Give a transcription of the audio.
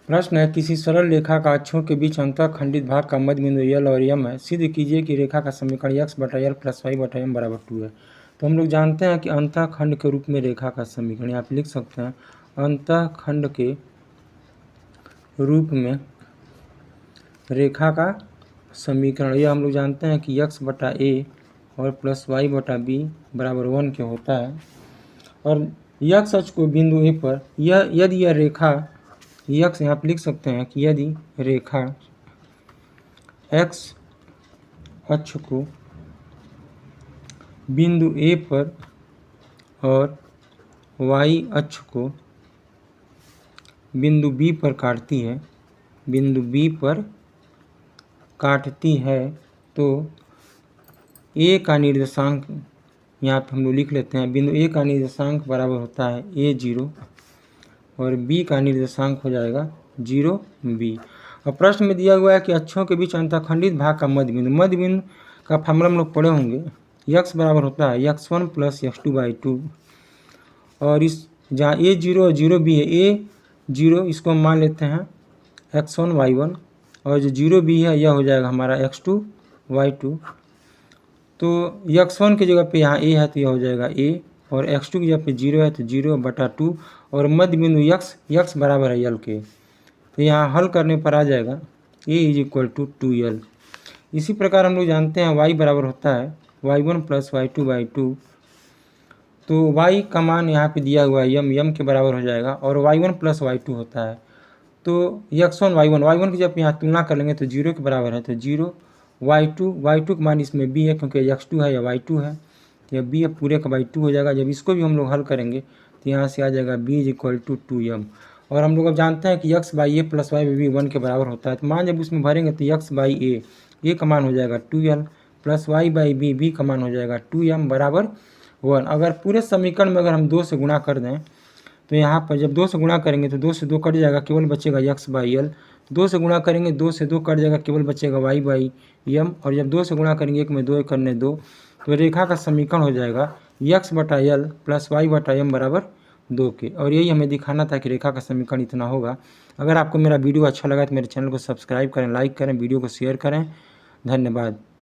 प्रश्न है, किसी सरल रेखा का अक्षों के बीच अंतःखंडित भाग का मध्य बिंदु यल और यम है। सिद्ध कीजिए कि रेखा का समीकरण x बटा यल प्लस वाई बटा एम बराबर 2 है। तो हम लोग जानते हैं कि अंतःखंड के रूप में रेखा का समीकरण यहाँ पे लिख सकते हैं। अंतःखंड के रूप में रेखा का समीकरण यह हम लोग जानते हैं कि x बटा ए और प्लस वाई बटा बी बराबर 1 के होता है। और x अक्ष को बिंदु ए पर यदि यह रेखा x यहाँ पर लिख सकते हैं कि यदि रेखा x अक्ष को बिंदु ए पर और y अक्ष को बिंदु बी पर काटती है, तो ए का निर्देशांक यहाँ पे हम लोग लिख लेते हैं। बिंदु ए का निर्देशांक बराबर होता है a0 और बी का निर्देशांक हो जाएगा 0b। और प्रश्न में दिया हुआ है कि अक्षों के बीच अंतःखंडित भाग का मध्य बिंदु का फार्मूला हम लोग पढ़े होंगे। x बराबर होता है x1 प्लस x2/2 और इस जहाँ a0 और 0b है, a0 इसको हम मान लेते हैं x1 y1 और जो 0b है यह हो जाएगा हमारा x2 y2। तो x1 की जगह पे यहाँ a है तो यह हो जाएगा a और x2 की जगह पे 0 है तो 0/2 और मध्य बिंदु x बराबर है यल के। तो यहाँ हल करने पर आ जाएगा a = 2l। इसी प्रकार हम लोग जानते हैं y बराबर होता है y1 प्लस y2/2। तो y का मान यहाँ पे दिया हुआ है यम के बराबर हो जाएगा और y1 प्लस y2 होता है। तो x1 y1 की जब यहाँ तुलना कर लेंगे तो 0 के बराबर है तो 0 y2 का मान इसमें b है क्योंकि x2 है या y2 है तो यह b है पूरे का बाई 2 हो जाएगा। जब इसको भी हम लोग हल करेंगे तो यहाँ से आ जाएगा b = 2m। और हम लोग अब जानते हैं कि x by A plus Y भी 1 के बराबर होता है। तो मान जब उसमें भरेंगे तो x बाई ए का मान हो जाएगा 2l plus y by B का मान हो जाएगा 2m बराबर 1। अगर पूरे समीकरण में अगर हम 2 से गुणा कर दें तो यहाँ पर जब 2 से गुणा करेंगे तो 2 से 2 कट जाएगा, केवल बचेगा x बाई एल। 2 से गुणा करेंगे 2 से 2 कट जाएगा, केवल बचेगा y बाई एम। और जब 2 से गुणा करेंगे 1 में 2 करने 2 तो रेखा का समीकरण हो जाएगा x बटा यल प्लस वाई बटा एम बराबर 2 के। और यही हमें दिखाना था कि रेखा का समीकरण इतना होगा। अगर आपको मेरा वीडियो अच्छा लगा तो मेरे चैनल को सब्सक्राइब करें, लाइक करें, वीडियो को शेयर करें। धन्यवाद।